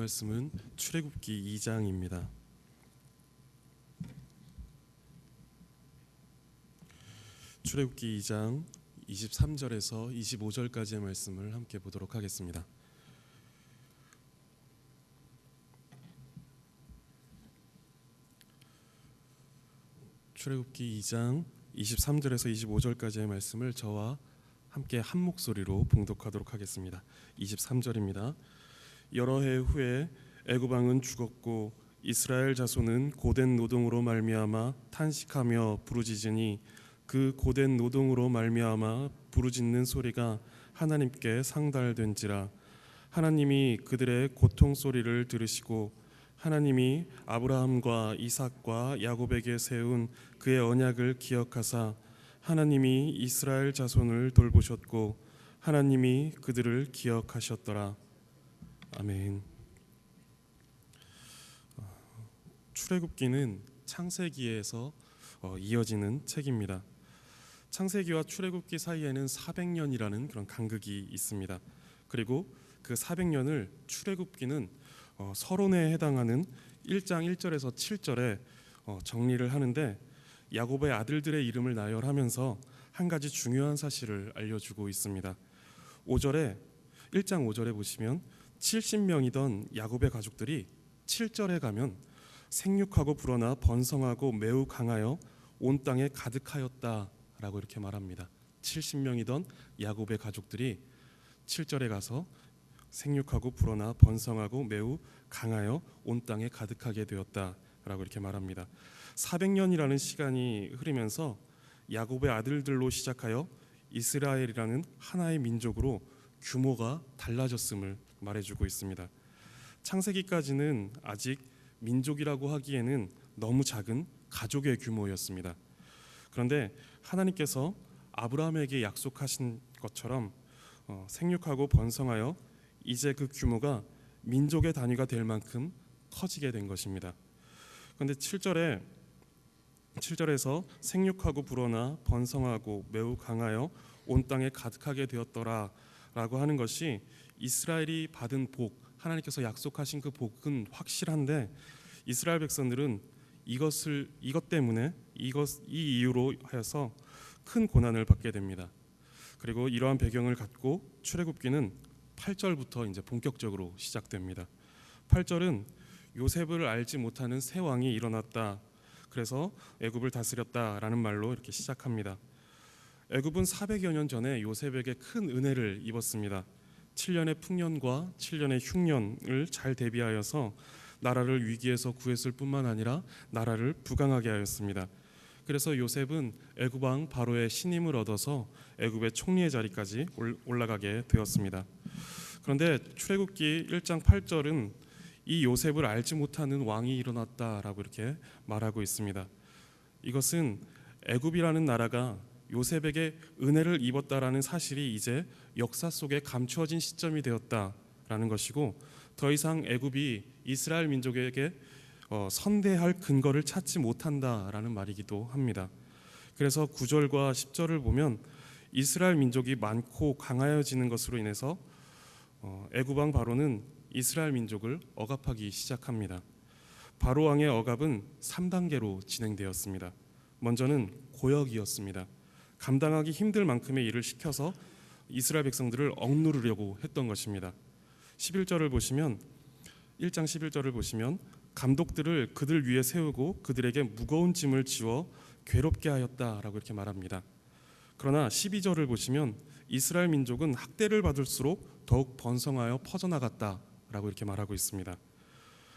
말씀은 출애굽기 2장입니다. 출애굽기 2장 23절에서 25절까지의 말씀을 함께 보도록 하겠습니다. 출애굽기 2장 23절에서 25절까지의 말씀을 저와 함께 한 목소리로 봉독하도록 하겠습니다. 23절입니다. 여러 해 후에 애굽 왕은 죽었고 이스라엘 자손은 고된 노동으로 말미암아 탄식하며 부르짖으니 그 고된 노동으로 말미암아 부르짖는 소리가 하나님께 상달된지라. 하나님이 그들의 고통 소리를 들으시고 하나님이 아브라함과 이삭과 야곱에게 세운 그의 언약을 기억하사 하나님이 이스라엘 자손을 돌보셨고 하나님이 그들을 기억하셨더라. 아멘. 출애굽기는 창세기에서 이어지는 책입니다. 창세기와 출애굽기 사이에는 400년이라는 그런 간극이 있습니다. 그리고 그 400년을 출애굽기는 서론에 해당하는 1장 1절에서 7절에 정리를 하는데 야곱의 아들들의 이름을 나열하면서 한 가지 중요한 사실을 알려주고 있습니다. 1장 5절에 보시면 70명이던 야곱의 가족들이 7절에 가면 생육하고 불어나 번성하고 매우 강하여 온 땅에 가득하였다라고 이렇게 말합니다. 70명이던 야곱의 가족들이 7절에 가서 생육하고 불어나 번성하고 매우 강하여 온 땅에 가득하게 되었다라고 이렇게 말합니다. 400년이라는 시간이 흐르면서 야곱의 아들들로 시작하여 이스라엘이라는 하나의 민족으로 규모가 달라졌음을 말해주고 있습니다. 창세기까지는 아직 민족이라고 하기에는 너무 작은 가족의 규모였습니다. 그런데 하나님께서 아브라함에게 약속하신 것처럼 생육하고 번성하여 이제 그 규모가 민족의 단위가 될 만큼 커지게 된 것입니다. 그런데 7절에서 생육하고 불어나 번성하고 매우 강하여 온 땅에 가득하게 되었더라 라고 하는 것이 이스라엘이 받은 복, 하나님께서 약속하신 그 복은 확실한데 이스라엘 백성들은 이것 때문에 이 이유로 하여서 큰 고난을 받게 됩니다. 그리고 이러한 배경을 갖고 출애굽기는 8절부터 이제 본격적으로 시작됩니다. 8절은 요셉을 알지 못하는 새 왕이 일어났다. 그래서 애굽을 다스렸다라는 말로 이렇게 시작합니다. 애굽은 400여 년 전에 요셉에게 큰 은혜를 입었습니다. 7년의 풍년과 7년의 흉년을 잘 대비하여서 나라를 위기에서 구했을 뿐만 아니라 나라를 부강하게 하였습니다. 그래서 요셉은 애굽 왕 바로의 신임을 얻어서 애굽의 총리의 자리까지 올라가게 되었습니다. 그런데 출애굽기 1장 8절은 이 요셉을 알지 못하는 왕이 일어났다라고 이렇게 말하고 있습니다. 이것은 애굽이라는 나라가 요셉에게 은혜를 입었다라는 사실이 이제 역사 속에 감추어진 시점이 되었다라는 것이고 더 이상 애굽이 이스라엘 민족에게 선대할 근거를 찾지 못한다라는 말이기도 합니다. 그래서 9절과 10절을 보면 이스라엘 민족이 많고 강하여지는 것으로 인해서 애굽 왕 바로는 이스라엘 민족을 억압하기 시작합니다. 바로 왕의 억압은 3단계로 진행되었습니다. 먼저는 고역이었습니다. 감당하기 힘들 만큼의 일을 시켜서 이스라엘 백성들을 억누르려고 했던 것입니다. 11절을 보시면 1장 11절을 보시면 감독들을 그들 위에 세우고 그들에게 무거운 짐을 지워 괴롭게 하였다라고 이렇게 말합니다. 그러나 12절을 보시면 이스라엘 민족은 학대를 받을수록 더욱 번성하여 퍼져나갔다라고 이렇게 말하고 있습니다.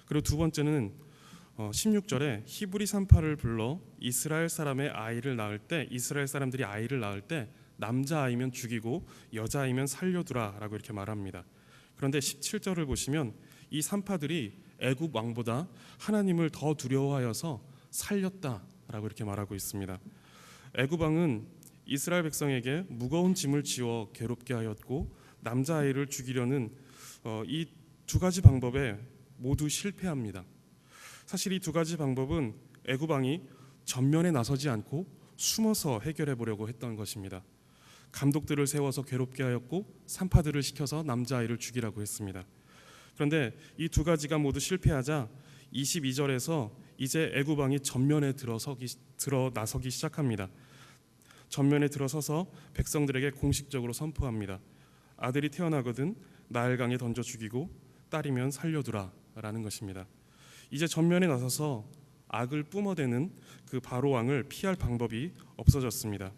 그리고 두 번째는 16절에 히브리 산파를 불러 이스라엘 사람들이 아이를 낳을 때 남자 아이면 죽이고 여자 아이면 살려두라라고 이렇게 말합니다. 그런데 17절을 보시면 이 산파들이 애굽 왕보다 하나님을 더 두려워하여서 살렸다라고 이렇게 말하고 있습니다. 애굽 왕은 이스라엘 백성에게 무거운 짐을 지워 괴롭게 하였고 남자 아이를 죽이려는 이 두 가지 방법에 모두 실패합니다. 사실 이 두 가지 방법은 애굽 왕이 전면에 나서지 않고 숨어서 해결해 보려고 했던 것입니다. 감독들을 세워서 괴롭게 하였고 산파들을 시켜서 남자아이를 죽이라고 했습니다. 그런데 이 두 가지가 모두 실패하자 22절에서 이제 애굽 왕이 전면에 나서기 시작합니다. 전면에 들어서서 백성들에게 공식적으로 선포합니다. 아들이 태어나거든 나일강에 던져 죽이고 딸이면 살려두라 라는 것입니다. 이제 전면에 나서서 악을 뿜어대는 그 바로 왕을 피할 방법이 없어졌습니다.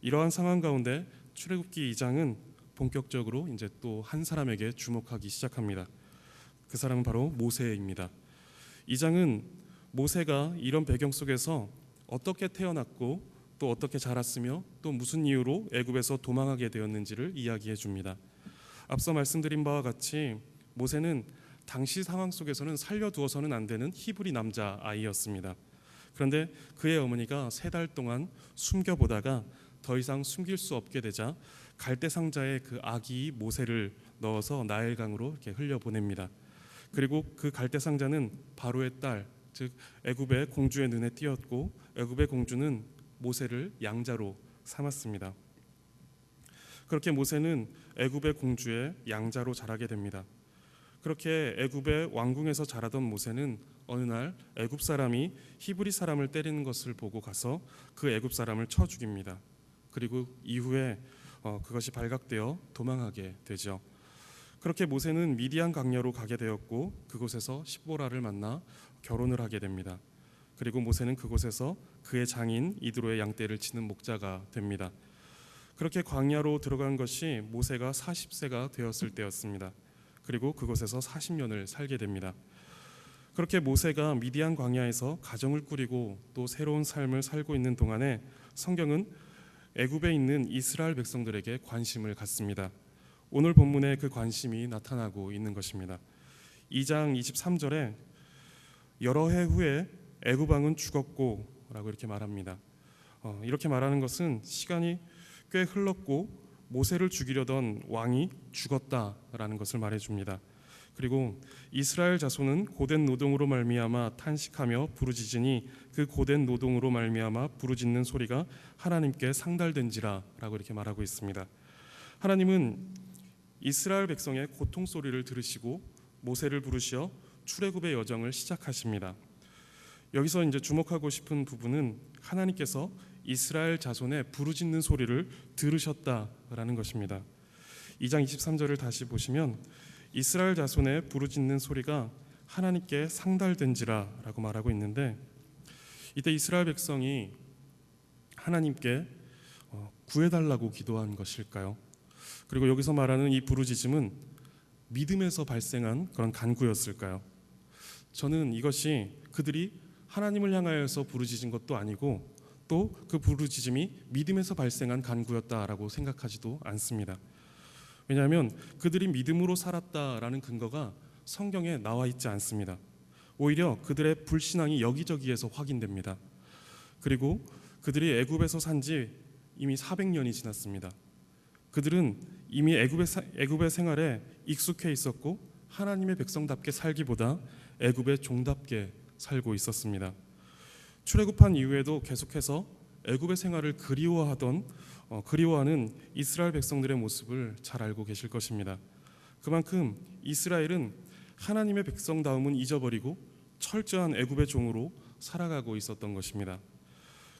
이러한 상황 가운데 출애굽기 2장은 본격적으로 이제 또 한 사람에게 주목하기 시작합니다. 그 사람은 바로 모세입니다. 2장은 모세가 이런 배경 속에서 어떻게 태어났고 또 어떻게 자랐으며 또 무슨 이유로 애굽에서 도망하게 되었는지를 이야기해 줍니다. 앞서 말씀드린 바와 같이 모세는 당시 상황 속에서는 살려두어서는 안 되는 히브리 남자 아이였습니다. 그런데 그의 어머니가 3달 동안 숨겨보다가 더 이상 숨길 수 없게 되자 갈대 상자에 그 아기 모세를 넣어서 나일강으로 이렇게 흘려보냅니다. 그리고 그 갈대 상자는 바로의 딸, 즉 애굽의 공주의 눈에 띄었고 애굽의 공주는 모세를 양자로 삼았습니다. 그렇게 모세는 애굽의 공주의 양자로 자라게 됩니다. 그렇게 애굽의 왕궁에서 자라던 모세는 어느 날 애굽 사람이 히브리 사람을 때리는 것을 보고 가서 그 애굽 사람을 쳐 죽입니다. 그리고 이후에 그것이 발각되어 도망하게 되죠. 그렇게 모세는 미디안 강야로 가게 되었고 그곳에서 십보라를 만나 결혼을 하게 됩니다. 그리고 모세는 그곳에서 그의 장인 이드로의 양떼를 치는 목자가 됩니다. 그렇게 광야로 들어간 것이 모세가 40세가 되었을 때였습니다. 그리고 그곳에서 40년을 살게 됩니다. 그렇게 모세가 미디안 광야에서 가정을 꾸리고 또 새로운 삶을 살고 있는 동안에 성경은 애굽에 있는 이스라엘 백성들에게 관심을 갖습니다. 오늘 본문에 그 관심이 나타나고 있는 것입니다. 2장 23절에 여러 해 후에 애굽 왕은 죽었고 라고 이렇게 말합니다. 이렇게 말하는 것은 시간이 꽤 흘렀고 모세를 죽이려던 왕이 죽었다라는 것을 말해줍니다. 그리고 이스라엘 자손은 고된 노동으로 말미암아 탄식하며 부르짖으니 그 고된 노동으로 말미암아 부르짖는 소리가 하나님께 상달된지라 라고 이렇게 말하고 있습니다. 하나님은 이스라엘 백성의 고통 소리를 들으시고 모세를 부르시어 출애굽의 여정을 시작하십니다. 여기서 이제 주목하고 싶은 부분은 하나님께서 이스라엘 자손의 부르짖는 소리를 들으셨다라는 것입니다. 2장 23절을 다시 보시면 이스라엘 자손의 부르짖는 소리가 하나님께 상달된지라 라고 말하고 있는데 이때 이스라엘 백성이 하나님께 구해달라고 기도한 것일까요? 그리고 여기서 말하는 이 부르짖음은 믿음에서 발생한 그런 간구였을까요? 저는 이것이 그들이 하나님을 향하여서 부르짖은 것도 아니고 또 그 부르짖음이 믿음에서 발생한 간구였다라고 생각하지도 않습니다. 왜냐하면 그들이 믿음으로 살았다라는 근거가 성경에 나와 있지 않습니다. 오히려 그들의 불신앙이 여기저기에서 확인됩니다. 그리고 그들이 애굽에서 산 지 이미 400년이 지났습니다. 그들은 이미 애굽의 생활에 익숙해 있었고 하나님의 백성답게 살기보다 애굽의 종답게 살고 있었습니다. 출애굽한 이후에도 계속해서 애굽의 생활을 그리워하는 이스라엘 백성들의 모습을 잘 알고 계실 것입니다. 그만큼 이스라엘은 하나님의 백성다움은 잊어버리고 철저한 애굽의 종으로 살아가고 있었던 것입니다.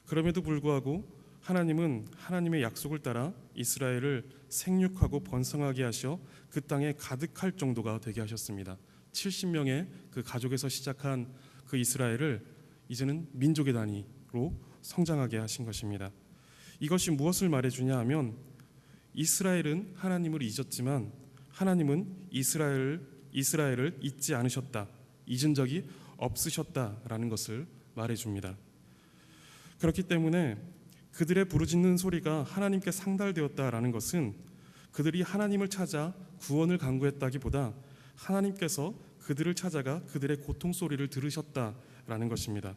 그럼에도 불구하고 하나님은 하나님의 약속을 따라 이스라엘을 생육하고 번성하게 하셔 그 땅에 가득할 정도가 되게 하셨습니다. 70명의 그 가족에서 시작한 그 이스라엘을 이제는 민족의 단위로 성장하게 하신 것입니다. 이것이 무엇을 말해주냐 하면 이스라엘은 하나님을 잊었지만 하나님은 이스라엘을 잊지 않으셨다, 잊은 적이 없으셨다라는 것을 말해줍니다. 그렇기 때문에 그들의 부르짖는 소리가 하나님께 상달되었다라는 것은 그들이 하나님을 찾아 구원을 간구했다기보다 하나님께서 그들을 찾아가 그들의 고통 소리를 들으셨다라는 것입니다.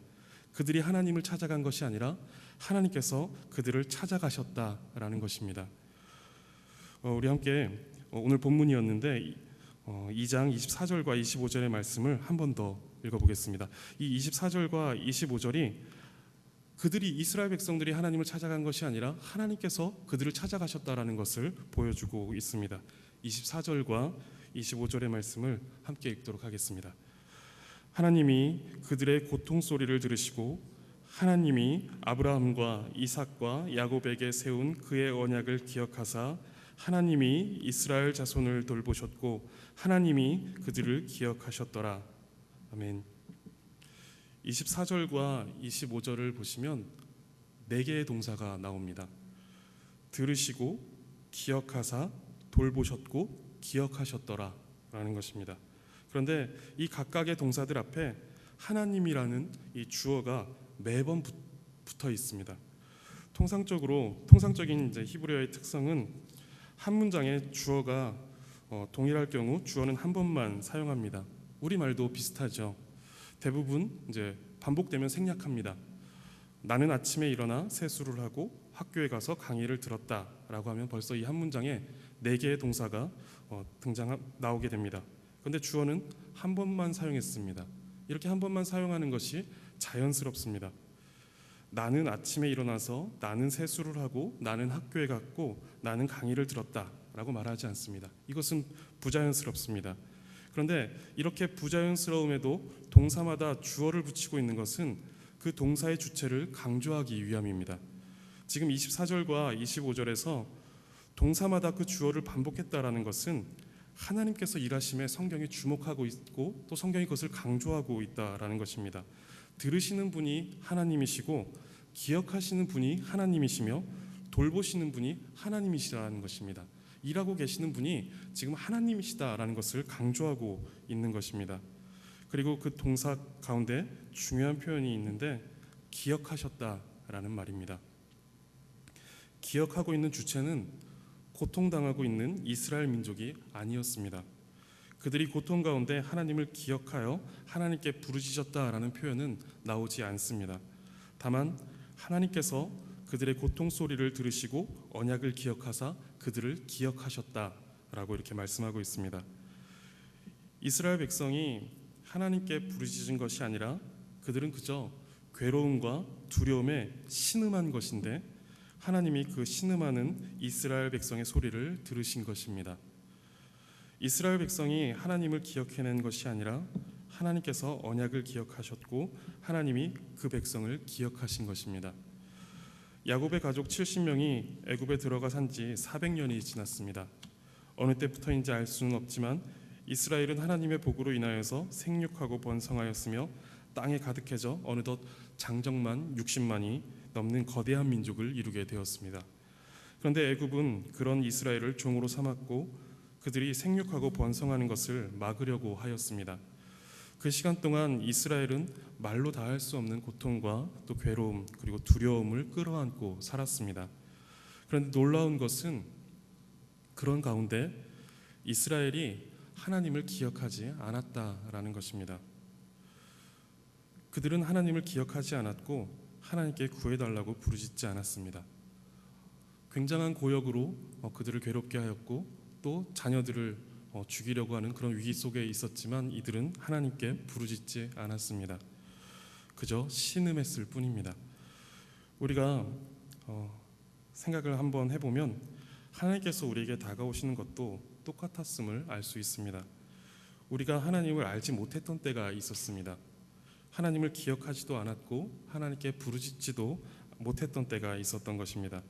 그들이 하나님을 찾아간 것이 아니라 하나님께서 그들을 찾아가셨다라는 것입니다. 우리 함께 오늘 본문이었는데 2장 24절과 25절의 말씀을 한 번 더 읽어보겠습니다. 이 24절과 25절이 그들이 이스라엘 백성들이 하나님을 찾아간 것이 아니라 하나님께서 그들을 찾아가셨다라는 것을 보여주고 있습니다. 24절과 25절의 말씀을 함께 읽도록 하겠습니다. 하나님이 그들의 고통 소리를 들으시고 하나님이 아브라함과 이삭과 야곱에게 세운 그의 언약을 기억하사 하나님이 이스라엘 자손을 돌보셨고 하나님이 그들을 기억하셨더라. 아멘. 24절과 25절을 보시면 4개의 동사가 나옵니다. 들으시고 기억하사 돌보셨고 기억하셨더라 라는 것입니다. 그런데 이 각각의 동사들 앞에 하나님이라는 이 주어가 매번 붙어 있습니다. 통상적인 이제 히브리어의 특성은 한 문장에 주어가 동일할 경우 주어는 한 번만 사용합니다. 우리말도 비슷하죠. 대부분 이제 반복되면 생략합니다. 나는 아침에 일어나 세수를 하고 학교에 가서 강의를 들었다라고 하면 벌써 이 한 문장에 4개의 동사가 나오게 됩니다. 그런데 주어는 한 번만 사용했습니다. 이렇게 한 번만 사용하는 것이 자연스럽습니다. 나는 아침에 일어나서, 나는 세수를 하고, 나는 학교에 갔고, 나는 강의를 들었다라고 말하지 않습니다. 이것은 부자연스럽습니다. 그런데 이렇게 부자연스러움에도 동사마다 주어를 붙이고 있는 것은 그 동사의 주체를 강조하기 위함입니다. 지금 24절과 25절에서 동사마다 그 주어를 반복했다라는 것은 하나님께서 일하심에 성경이 주목하고 있고 또 성경이 그것을 강조하고 있다라는 것입니다. 들으시는 분이 하나님이시고 기억하시는 분이 하나님이시며 돌보시는 분이 하나님이시라는 것입니다. 일하고 계시는 분이 지금 하나님이시다라는 것을 강조하고 있는 것입니다. 그리고 그 동사 가운데 중요한 표현이 있는데 기억하셨다라는 말입니다. 기억하고 있는 주체는 고통당하고 있는 이스라엘 민족이 아니었습니다. 그들이 고통 가운데 하나님을 기억하여 하나님께 부르짖었다라는 표현은 나오지 않습니다. 다만 하나님께서 그들의 고통 소리를 들으시고 언약을 기억하사 그들을 기억하셨다라고 이렇게 말씀하고 있습니다. 이스라엘 백성이 하나님께 부르짖은 것이 아니라 그들은 그저 괴로움과 두려움에 신음한 것인데 하나님이 그 신음하는 이스라엘 백성의 소리를 들으신 것입니다. 이스라엘 백성이 하나님을 기억해낸 것이 아니라 하나님께서 언약을 기억하셨고 하나님이 그 백성을 기억하신 것입니다. 야곱의 가족 70명이 애굽에 들어가 산 지 400년이 지났습니다. 어느 때부터인지 알 수는 없지만 이스라엘은 하나님의 복으로 인하여서 생육하고 번성하였으며 땅에 가득해져 어느덧 장정만 60만이 넘는 거대한 민족을 이루게 되었습니다. 그런데 애굽은 그런 이스라엘을 종으로 삼았고 그들이 생육하고 번성하는 것을 막으려고 하였습니다. 그 시간 동안 이스라엘은 말로 다할 수 없는 고통과 또 괴로움 그리고 두려움을 끌어안고 살았습니다. 그런데 놀라운 것은 그런 가운데 이스라엘이 하나님을 기억하지 않았다라는 것입니다. 그들은 하나님을 기억하지 않았고 하나님께 구해달라고 부르짖지 않았습니다. 굉장한 고역으로 그들을 괴롭게 하였고 또 자녀들을 죽이려고 하는 그런 위기 속에 있었지만 이들은 하나님께 부르짖지 않았습니다. 그저 신음했을 뿐입니다. 우리가 생각을 한번 해보면 하나님께서 우리에게 다가오시는 것도 똑같았음을 알 수 있습니다. 우리가 하나님을 알지 못했던 때가 있었습니다. 하나님을 기억하지도 않았고 하나님께 부르짖지도 못했던 때가 있었던 것입니다.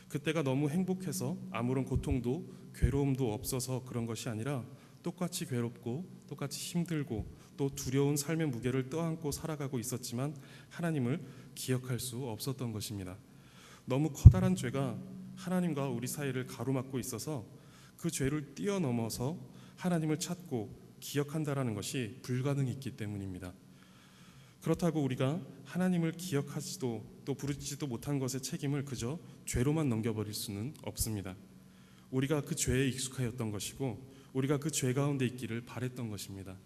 그때가 너무 행복해서 아무런 고통도 괴로움도 없어서 그런 것이 아니라 똑같이 괴롭고 똑같이 힘들고 또 두려운 삶의 무게를 떠안고 살아가고 있었지만 하나님을 기억할 수 없었던 것입니다. 너무 커다란 죄가 하나님과 우리 사이를 가로막고 있어서 그 죄를 뛰어넘어서 하나님을 찾고 기억한다라는 것이 불가능했기 때문입니다. 그렇다고 우리가 하나님을 기억하지도 또 부르짖지도 못한 것의 책임을 그저 죄로만 넘겨버릴 수는 없습니다. 우리가 그 죄에 익숙하였던 것이고 우리가 그 죄 가운데 있기를 바랬던 것입니다.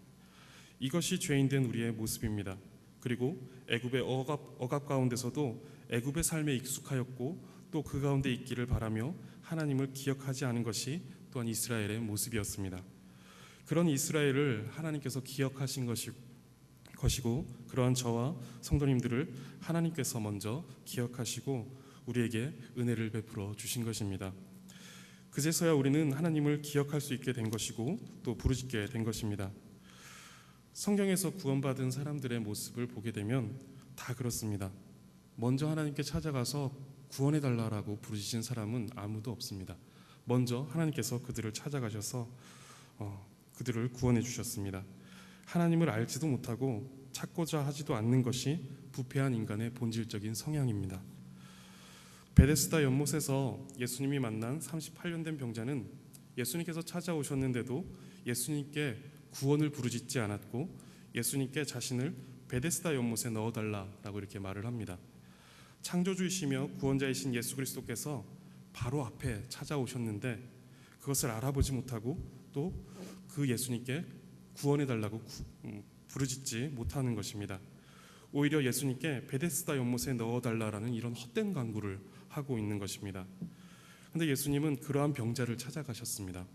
이것이 죄인된 우리의 모습입니다. 그리고 애굽의 억압 가운데서도 애굽의 삶에 익숙하였고 또 그 가운데 있기를 바라며 하나님을 기억하지 않은 것이 또한 이스라엘의 모습이었습니다. 그런 이스라엘을 하나님께서 기억하신 것이고 그러한 저와 성도님들을 하나님께서 먼저 기억하시고 우리에게 은혜를 베풀어 주신 것입니다. 그제서야 우리는 하나님을 기억할 수 있게 된 것이고 또 부르짖게 된 것입니다. 성경에서 구원받은 사람들의 모습을 보게 되면 다 그렇습니다. 먼저 하나님께 찾아가서 구원해달라고 부르짖은 사람은 아무도 없습니다. 먼저 하나님께서 그들을 찾아가셔서 그들을 구원해 주셨습니다. 하나님을 알지도 못하고 찾고자 하지도 않는 것이 부패한 인간의 본질적인 성향입니다. 베데스다 연못에서 예수님이 만난 38년 된 병자는 예수님께서 찾아오셨는데도 예수님께 구원을 부르짖지 않았고 예수님께 자신을 베데스다 연못에 넣어달라라고 이렇게 말을 합니다. 창조주이시며 구원자이신 예수 그리스도께서 바로 앞에 찾아오셨는데 그것을 알아보지 못하고 또 그 예수님께 구원해달라고 부르짖지 못하는 것입니다. 오히려 예수님께 베데스다 연못에 넣어달라라는 이런 헛된 간구를 하고 있는 것입니다. 그런데 예수님은 그러한 병자를 찾아가셨습니다.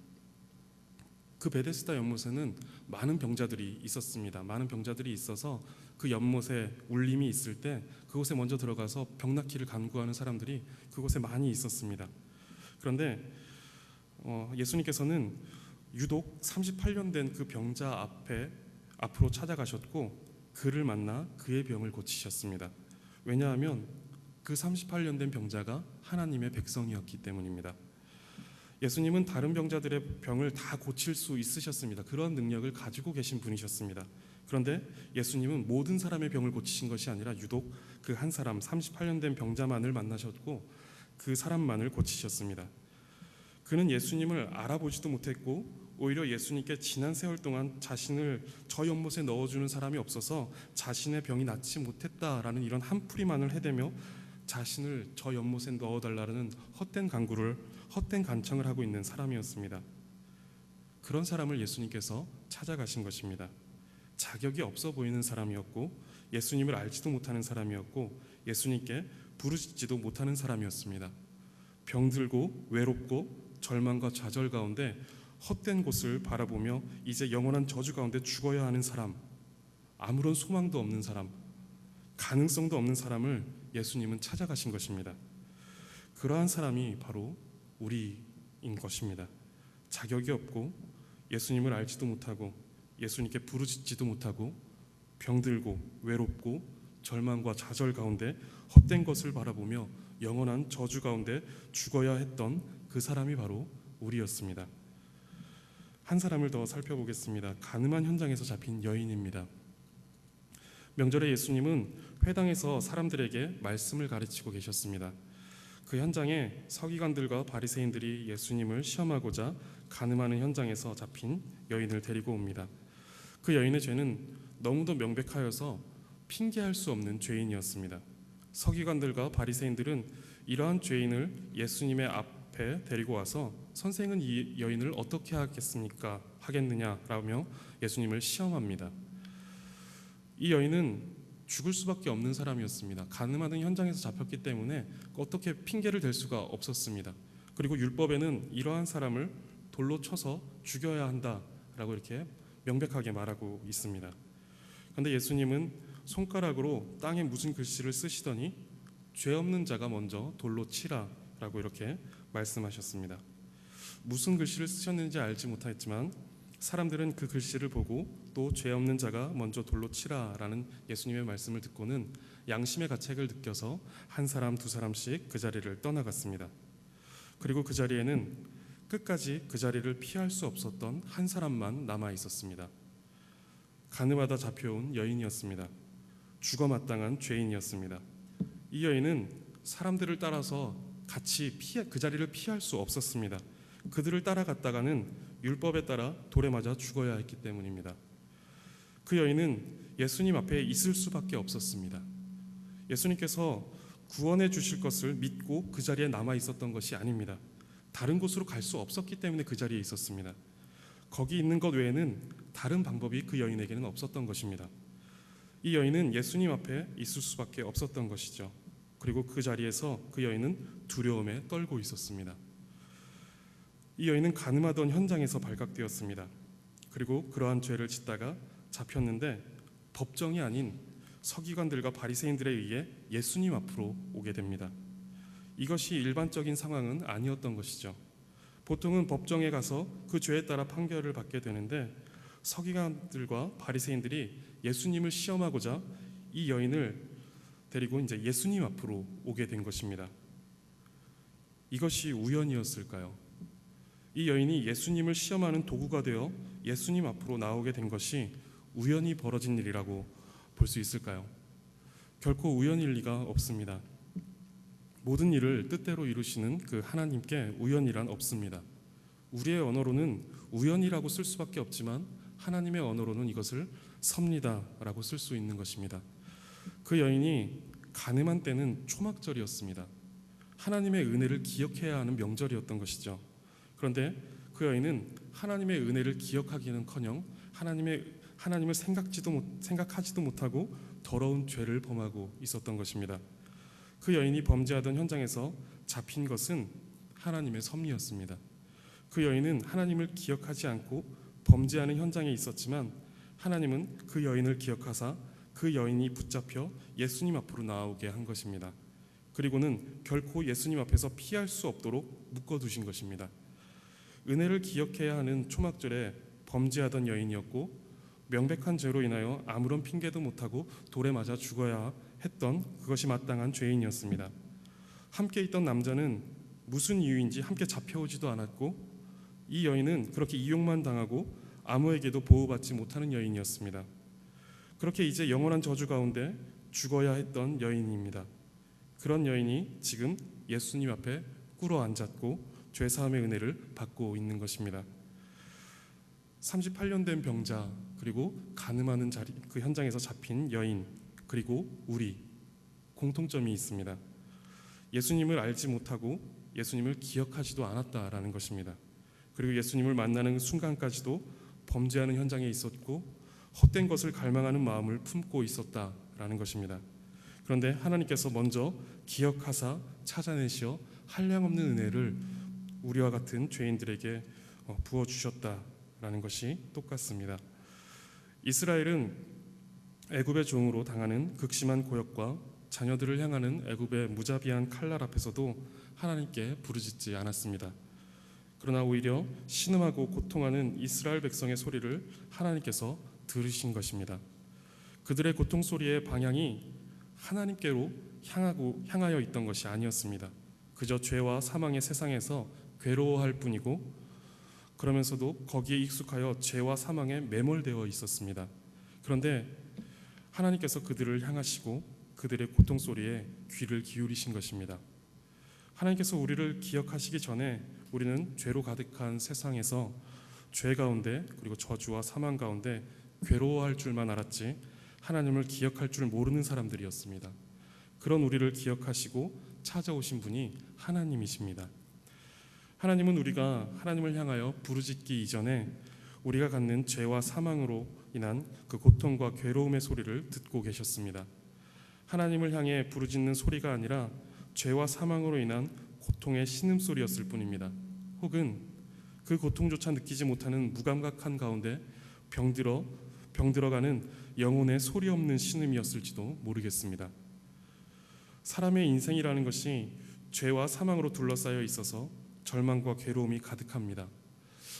그 베데스다 연못에는 많은 병자들이 있었습니다. 많은 병자들이 있어서 그 연못에 울림이 있을 때 그곳에 먼저 들어가서 병 낫기를 간구하는 사람들이 그곳에 많이 있었습니다. 그런데 예수님께서는 유독 38년 된 그 병자 앞으로 찾아가셨고 그를 만나 그의 병을 고치셨습니다. 왜냐하면 그 38년 된 병자가 하나님의 백성이었기 때문입니다. 예수님은 다른 병자들의 병을 다 고칠 수 있으셨습니다. 그런 능력을 가지고 계신 분이셨습니다. 그런데 예수님은 모든 사람의 병을 고치신 것이 아니라 유독 그 한 사람 38년 된 병자만을 만나셨고 그 사람만을 고치셨습니다. 그는 예수님을 알아보지도 못했고 오히려 예수님께 지난 세월 동안 자신을 저 연못에 넣어주는 사람이 없어서 자신의 병이 낫지 못했다라는 이런 한풀이만을 해대며 자신을 저 연못에 넣어달라는 헛된 간청을 하고 있는 사람이었습니다. 그런 사람을 예수님께서 찾아가신 것입니다. 자격이 없어 보이는 사람이었고 예수님을 알지도 못하는 사람이었고 예수님께 부르짖지도 못하는 사람이었습니다. 병들고 외롭고 절망과 좌절 가운데 헛된 곳을 바라보며 이제 영원한 저주 가운데 죽어야 하는 사람, 아무런 소망도 없는 사람, 가능성도 없는 사람을 예수님은 찾아가신 것입니다. 그러한 사람이 바로 우리인 것입니다. 자격이 없고 예수님을 알지도 못하고 예수님께 부르짖지도 못하고 병들고 외롭고 절망과 좌절 가운데 헛된 것을 바라보며 영원한 저주 가운데 죽어야 했던 그 사람이 바로 우리였습니다. 한 사람을 더 살펴보겠습니다. 가늠한 현장에서 잡힌 여인입니다. 명절에 예수님은 회당에서 사람들에게 말씀을 가르치고 계셨습니다. 그 현장에 서기관들과 바리새인들이 예수님을 시험하고자 가늠하는 현장에서 잡힌 여인을 데리고 옵니다. 그 여인의 죄는 너무도 명백하여서 핑계할 수 없는 죄인이었습니다. 서기관들과 바리새인들은 이러한 죄인을 예수님의 앞에 데리고 와서 선생은 이 여인을 어떻게 하겠느냐라며 예수님을 시험합니다. 이 여인은 죽을 수밖에 없는 사람이었습니다. 가늠하는 현장에서 잡혔기 때문에 어떻게 핑계를 댈 수가 없었습니다. 그리고 율법에는 이러한 사람을 돌로 쳐서 죽여야 한다라고 이렇게 명백하게 말하고 있습니다. 그런데 예수님은 손가락으로 땅에 무슨 글씨를 쓰시더니 죄 없는 자가 먼저 돌로 치라라고 이렇게 말씀하셨습니다. 무슨 글씨를 쓰셨는지 알지 못했지만 사람들은 그 글씨를 보고 또 죄 없는 자가 먼저 돌로 치라라는 예수님의 말씀을 듣고는 양심의 가책을 느껴서 한 사람 두 사람씩 그 자리를 떠나갔습니다. 그리고 그 자리에는 끝까지 그 자리를 피할 수 없었던 한 사람만 남아 있었습니다. 가늠하다 잡혀온 여인이었습니다. 죽어마땅한 죄인이었습니다. 이 여인은 사람들을 따라서 같이 그 자리를 피할 수 없었습니다. 그들을 따라갔다가는 율법에 따라 돌에 맞아 죽어야 했기 때문입니다. 그 여인은 예수님 앞에 있을 수밖에 없었습니다. 예수님께서 구원해 주실 것을 믿고 그 자리에 남아 있었던 것이 아닙니다. 다른 곳으로 갈 수 없었기 때문에 그 자리에 있었습니다. 거기 있는 것 외에는 다른 방법이 그 여인에게는 없었던 것입니다. 이 여인은 예수님 앞에 있을 수밖에 없었던 것이죠. 그리고 그 자리에서 그 여인은 두려움에 떨고 있었습니다. 이 여인은 가늠하던 현장에서 발각되었습니다. 그리고 그러한 죄를 짓다가 잡혔는데 법정이 아닌 서기관들과 바리새인들에 의해 예수님 앞으로 오게 됩니다. 이것이 일반적인 상황은 아니었던 것이죠. 보통은 법정에 가서 그 죄에 따라 판결을 받게 되는데 서기관들과 바리새인들이 예수님을 시험하고자 이 여인을 데리고 이제 예수님 앞으로 오게 된 것입니다. 이것이 우연이었을까요? 이 여인이 예수님을 시험하는 도구가 되어 예수님 앞으로 나오게 된 것이 우연히 벌어진 일이라고 볼 수 있을까요? 결코 우연일 리가 없습니다. 모든 일을 뜻대로 이루시는 그 하나님께 우연이란 없습니다. 우리의 언어로는 우연이라고 쓸 수밖에 없지만 하나님의 언어로는 이것을 섭리다라고 쓸 수 있는 것입니다. 그 여인이 가늠한 때는 초막절이었습니다. 하나님의 은혜를 기억해야 하는 명절이었던 것이죠. 그런데 그 여인은 하나님의 은혜를 기억하기는커녕 하나님을 생각하지도 못하고 더러운 죄를 범하고 있었던 것입니다. 그 여인이 범죄하던 현장에서 잡힌 것은 하나님의 섭리였습니다. 그 여인은 하나님을 기억하지 않고 범죄하는 현장에 있었지만 하나님은 그 여인을 기억하사 그 여인이 붙잡혀 예수님 앞으로 나오게 한 것입니다. 그리고는 결코 예수님 앞에서 피할 수 없도록 묶어두신 것입니다. 은혜를 기억해야 하는 초막절에 범죄하던 여인이었고 명백한 죄로 인하여 아무런 핑계도 못하고 돌에 맞아 죽어야 했던 그것이 마땅한 죄인이었습니다. 함께 있던 남자는 무슨 이유인지 함께 잡혀오지도 않았고 이 여인은 그렇게 이용만 당하고 아무에게도 보호받지 못하는 여인이었습니다. 그렇게 이제 영원한 저주 가운데 죽어야 했던 여인입니다. 그런 여인이 지금 예수님 앞에 꿇어 앉았고 죄사함의 은혜를 받고 있는 것입니다. 38년 된 병자, 그리고 간음하는 자리, 그 현장에서 잡힌 여인, 그리고 우리 공통점이 있습니다. 예수님을 알지 못하고 예수님을 기억하지도 않았다라는 것입니다. 그리고 예수님을 만나는 순간까지도 범죄하는 현장에 있었고 헛된 것을 갈망하는 마음을 품고 있었다라는 것입니다. 그런데 하나님께서 먼저 기억하사 찾아내시어 한량없는 은혜를 우리와 같은 죄인들에게 부어주셨다라는 것이 똑같습니다. 이스라엘은 애굽의 종으로 당하는 극심한 고역과 자녀들을 향하는 애굽의 무자비한 칼날 앞에서도 하나님께 부르짖지 않았습니다. 그러나 오히려 신음하고 고통하는 이스라엘 백성의 소리를 하나님께서 들으신 것입니다. 그들의 고통 소리의 방향이 하나님께로 향하여 있던 것이 아니었습니다. 그저 죄와 사망의 세상에서 괴로워할 뿐이고 그러면서도 거기에 익숙하여 죄와 사망에 매몰되어 있었습니다. 그런데 하나님께서 그들을 향하시고 그들의 고통 소리에 귀를 기울이신 것입니다. 하나님께서 우리를 기억하시기 전에 우리는 죄로 가득한 세상에서 죄 가운데 그리고 저주와 사망 가운데 괴로워할 줄만 알았지 하나님을 기억할 줄 모르는 사람들이었습니다. 그런 우리를 기억하시고 찾아오신 분이 하나님이십니다. 하나님은 우리가 하나님을 향하여 부르짖기 이전에 우리가 갖는 죄와 사망으로 인한 그 고통과 괴로움의 소리를 듣고 계셨습니다. 하나님을 향해 부르짖는 소리가 아니라 죄와 사망으로 인한 고통의 신음소리였을 뿐입니다. 혹은 그 고통조차 느끼지 못하는 무감각한 가운데 병들어가는 영혼의 소리 없는 신음이었을지도 모르겠습니다. 사람의 인생이라는 것이 죄와 사망으로 둘러싸여 있어서 절망과 괴로움이 가득합니다.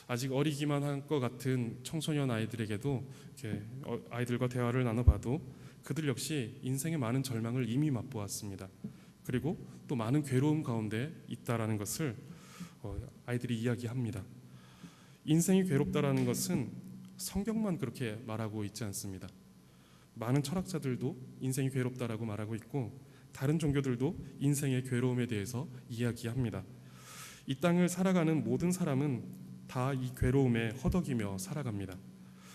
아직 어리기만 한 것 같은 청소년 아이들에게도 이렇게 아이들과 대화를 나눠봐도 그들 역시 인생의 많은 절망을 이미 맛보았습니다. 그리고 또 많은 괴로움 가운데 있다라는 것을 아이들이 이야기합니다. 인생이 괴롭다라는 것은 성경만 그렇게 말하고 있지 않습니다. 많은 철학자들도 인생이 괴롭다라고 말하고 있고 다른 종교들도 인생의 괴로움에 대해서 이야기합니다. 이 땅을 살아가는 모든 사람은 다 이 괴로움에 허덕이며 살아갑니다.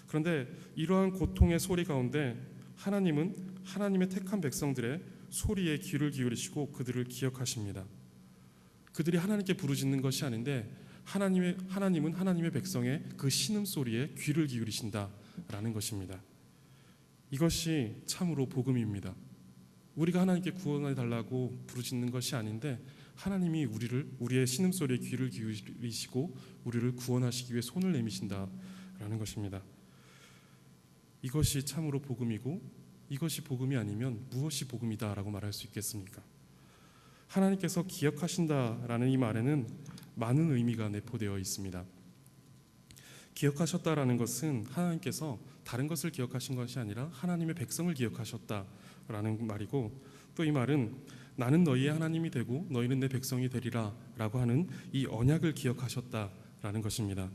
그런데 이러한 고통의 소리 가운데 하나님은 하나님의 택한 백성들의 소리에 귀를 기울이시고 그들을 기억하십니다. 그들이 하나님께 부르짖는 것이 아닌데 하나님은 하나님의 백성의 그 신음소리에 귀를 기울이신다라는 것입니다. 이것이 참으로 복음입니다. 우리가 하나님께 구원해 달라고 부르짖는 것이 아닌데 하나님이 우리의 신음소리에 귀를 기울이시고 우리를 구원하시기 위해 손을 내미신다라는 것입니다. 이것이 참으로 복음이고 이것이 복음이 아니면 무엇이 복음이다라고 말할 수 있겠습니까? 하나님께서 기억하신다라는 이 말에는 많은 의미가 내포되어 있습니다. 기억하셨다라는 것은 하나님께서 다른 것을 기억하신 것이 아니라 하나님의 백성을 기억하셨다라는 말이고, 또 이 말은 나는 너희의 하나님이 되고 너희는 내 백성이 되리라 라고 하는 이 언약을 기억하셨다라는 것입니다.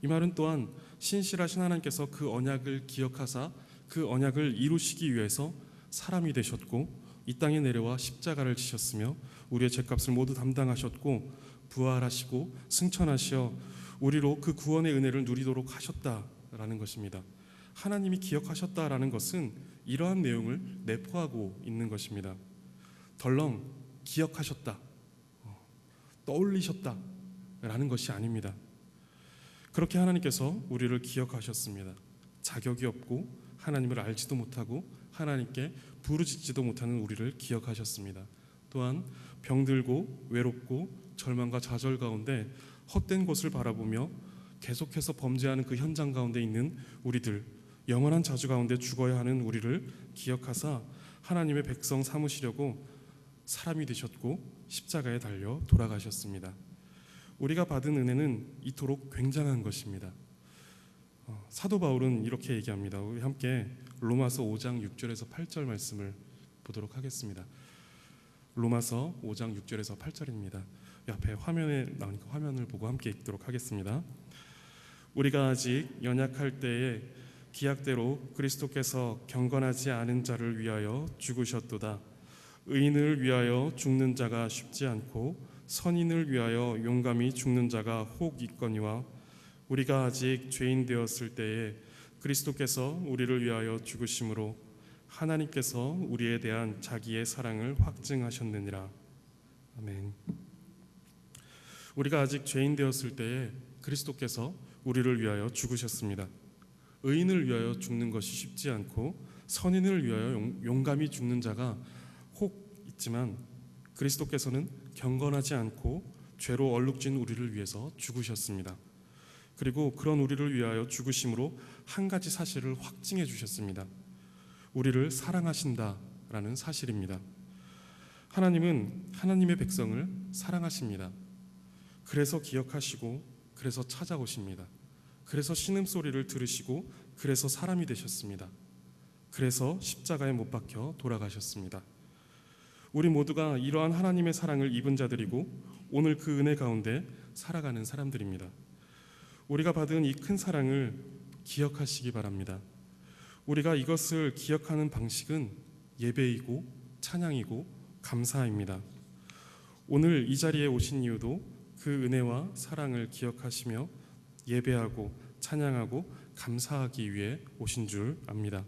이 말은 또한 신실하신 하나님께서 그 언약을 기억하사 그 언약을 이루시기 위해서 사람이 되셨고 이 땅에 내려와 십자가를 지셨으며 우리의 죄값을 모두 담당하셨고 부활하시고 승천하시어 우리로 그 구원의 은혜를 누리도록 하셨다라는 것입니다. 하나님이 기억하셨다라는 것은 이러한 내용을 내포하고 있는 것입니다. 덜렁 기억하셨다, 떠올리셨다라는 것이 아닙니다. 그렇게 하나님께서 우리를 기억하셨습니다. 자격이 없고 하나님을 알지도 못하고 하나님께 부르짖지도 못하는 우리를 기억하셨습니다. 또한 병들고 외롭고 절망과 좌절 가운데 헛된 곳을 바라보며 계속해서 범죄하는 그 현장 가운데 있는 우리들, 영원한 저주 가운데 죽어야 하는 우리를 기억하사 하나님의 백성 삼으시려고 사람이 되셨고 십자가에 달려 돌아가셨습니다. 우리가 받은 은혜는 이토록 굉장한 것입니다. 사도 바울은 이렇게 얘기합니다. 우리 함께 로마서 5장 6절에서 8절 말씀을 보도록 하겠습니다. 로마서 5장 6절에서 8절입니다. 옆에 화면에 나오니까 화면을 보고 함께 읽도록 하겠습니다. 우리가 아직 연약할 때에 기약대로 그리스도께서 경건하지 않은 자를 위하여 죽으셨도다. 의인을 위하여 죽는 자가 쉽지 않고 선인을 위하여 용감히 죽는 자가 혹 있거니와 우리가 아직 죄인 되었을 때에 그리스도께서 우리를 위하여 죽으심으로 하나님께서 우리에 대한 자기의 사랑을 확증하셨느니라. 아멘. 우리가 아직 죄인 되었을 때에 그리스도께서 우리를 위하여 죽으셨습니다. 의인을 위하여 죽는 것이 쉽지 않고 선인을 위하여 용감히 죽는 자가 혹 있지만 그리스도께서는 경건하지 않고 죄로 얼룩진 우리를 위해서 죽으셨습니다. 그리고 그런 우리를 위하여 죽으심으로 한 가지 사실을 확증해 주셨습니다. 우리를 사랑하신다라는 사실입니다. 하나님은 하나님의 백성을 사랑하십니다. 그래서 기억하시고 그래서 찾아오십니다. 그래서 신음소리를 들으시고 그래서 사람이 되셨습니다. 그래서 십자가에 못 박혀 돌아가셨습니다. 우리 모두가 이러한 하나님의 사랑을 입은 자들이고 오늘 그 은혜 가운데 살아가는 사람들입니다. 우리가 받은 이 큰 사랑을 기억하시기 바랍니다. 우리가 이것을 기억하는 방식은 예배이고 찬양이고 감사입니다. 오늘 이 자리에 오신 이유도 그 은혜와 사랑을 기억하시며 예배하고 찬양하고 감사하기 위해 오신 줄 압니다.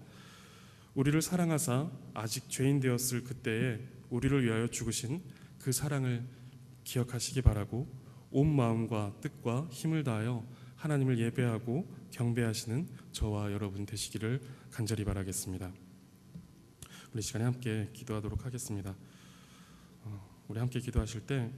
우리를 사랑하사 아직 죄인 되었을 그때에 우리를 위하여 죽으신 그 사랑을 기억하시기 바라고 온 마음과 뜻과 힘을 다하여 하나님을 예배하고 경배하시는 저와 여러분 되시기를 간절히 바라겠습니다. 우리 시간에 함께 기도하도록 하겠습니다. 우리 함께 기도하실 때